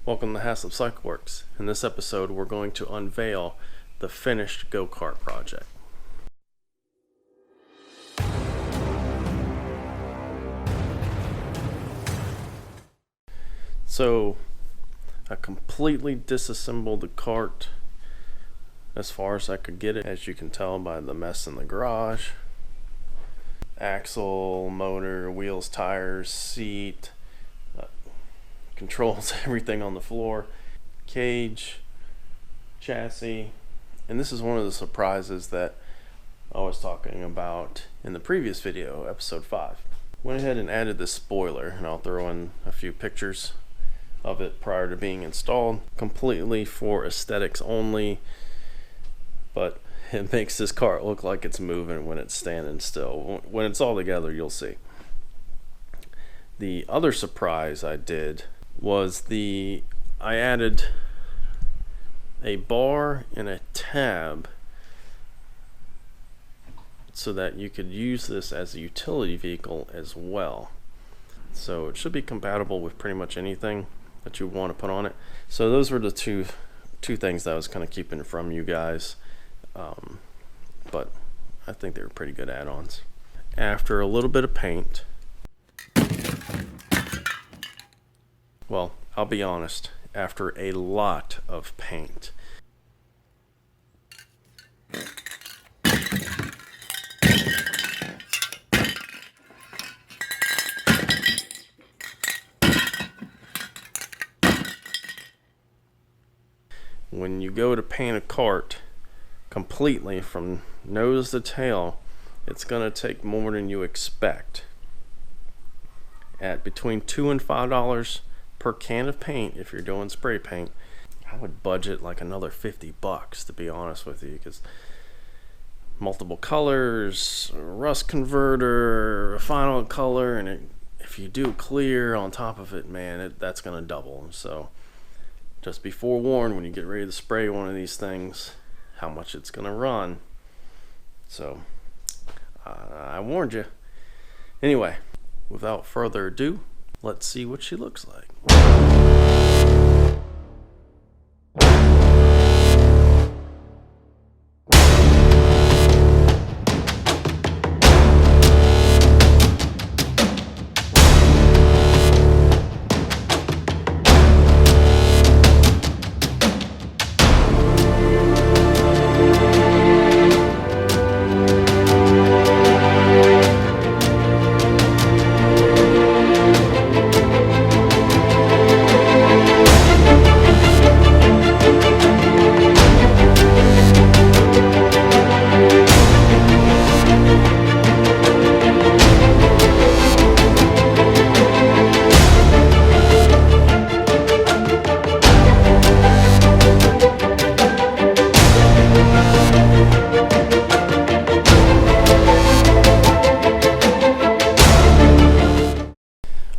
Welcome to Haslipcycleworks. In this episode, we're going to unveil the finished go-kart project. So, I completely disassembled the kart as far as I could get it, as you can tell by the mess in the garage. Axle, motor, wheels, tires, seat, controls, everything on the floor, cage, chassis, and this is one of the surprises that I was talking about in the previous video, episode 5. Went ahead and added this spoiler, and I'll throw in a few pictures of it prior to being installed, completely for aesthetics only, but it makes this kart look like it's moving when it's standing still. When it's all together, you'll see. The other surprise I did was I added a bar and a tab so that you could use this as a utility vehicle as well. So it should be compatible with pretty much anything that you want to put on it. So those were the two things that I was kind of keeping from you guys. But I think they were pretty good add-ons. After a little bit of paint, well, I'll be honest, after a lot of paint, when you go to paint a kart completely from nose to tail, it's going to take more than you expect. At between $2 and $5 per can of paint, if you're doing spray paint, I would budget like another $50 to be honest with you, because multiple colors, rust converter, final color, and if you do clear on top of it, man, that's going to double. So just be forewarned when you get ready to spray one of these things how much it's going to run. So I warned you. Anyway, without further ado, let's see what she looks like.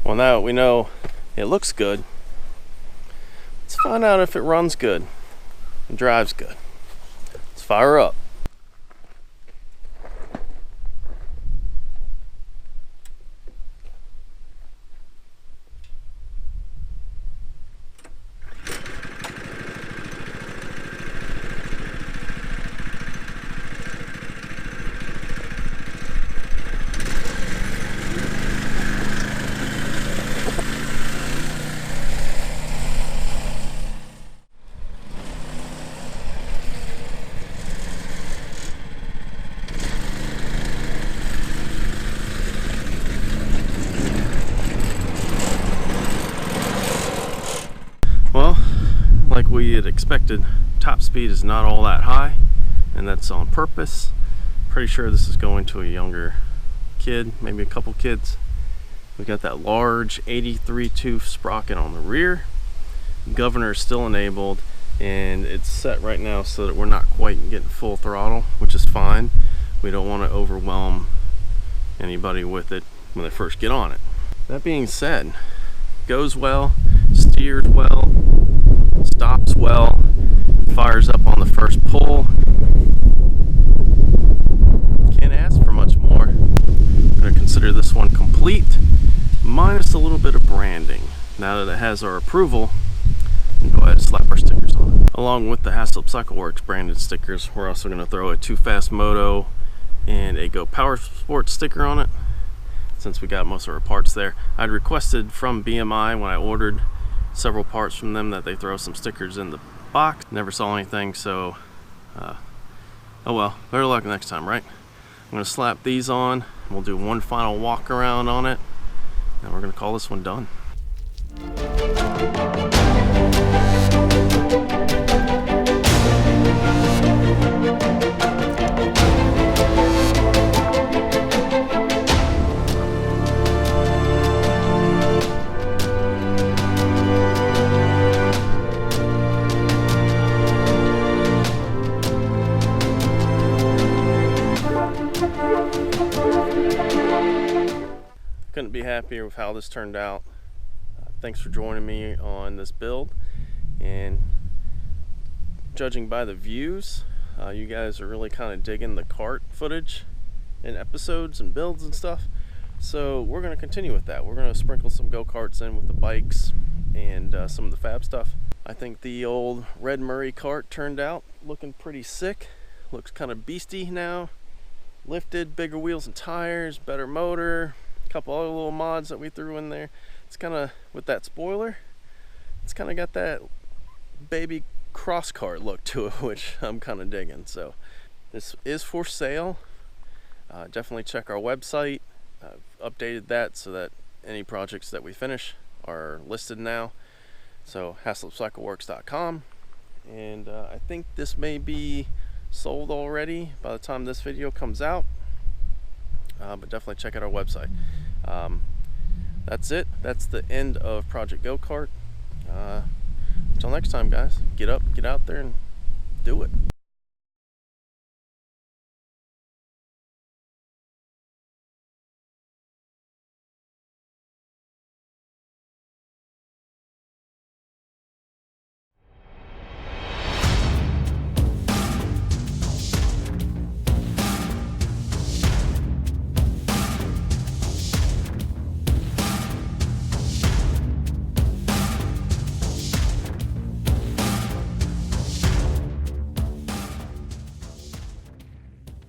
Well, now we know it looks good. Let's find out if it runs good and drives good. Let's fire up. Well, like we had expected, top speed is not all that high, and that's on purpose. Pretty sure this is going to a younger kid, maybe a couple kids. We got that large 83 tooth sprocket on the rear. Governor is still enabled, and it's set right now so that we're not quite getting full throttle, which is fine. We don't want to overwhelm anybody with it when they first get on it. That being said, goes well, steers well, stops well, fires up on the first pull. Can't ask for much more. I'm going to consider this one complete, minus a little bit of branding. Now that it has our approval, and go ahead and slap our stickers on it. Along with the Haslip Cycleworks branded stickers, we're also going to throw a Too Fast Moto and a Go Power Sports sticker on it, since we got most of our parts there. I'd requested from BMI when I ordered several parts from them that they throw some stickers in the box. Never saw anything, so oh well, better luck next time, right? I'm going to slap these on. We'll do one final walk around on it, and we're going to call this one done. Couldn't be happier with how this turned out. Thanks for joining me on this build, and judging by the views, you guys are really kind of digging the kart footage and episodes and builds and stuff, so we're going to continue with that. We're going to sprinkle some go-karts in with the bikes and some of the fab stuff. I think the old Red Murray kart turned out looking pretty sick. Looks kind of beastie now. Lifted, bigger wheels and tires, better motor, couple other little mods that we threw in there. It's kind of, with that spoiler, it's kind of got that baby cross kart look to it, which I'm kind of digging. So this is for sale. Definitely check our website. I've updated that so that any projects that we finish are listed now. So haslipcycleworks.com, and I think this may be sold already by the time this video comes out, but definitely check out our website. That's it. That's the end of Project Go Kart. Until next time, guys, get up, get out there, and do it.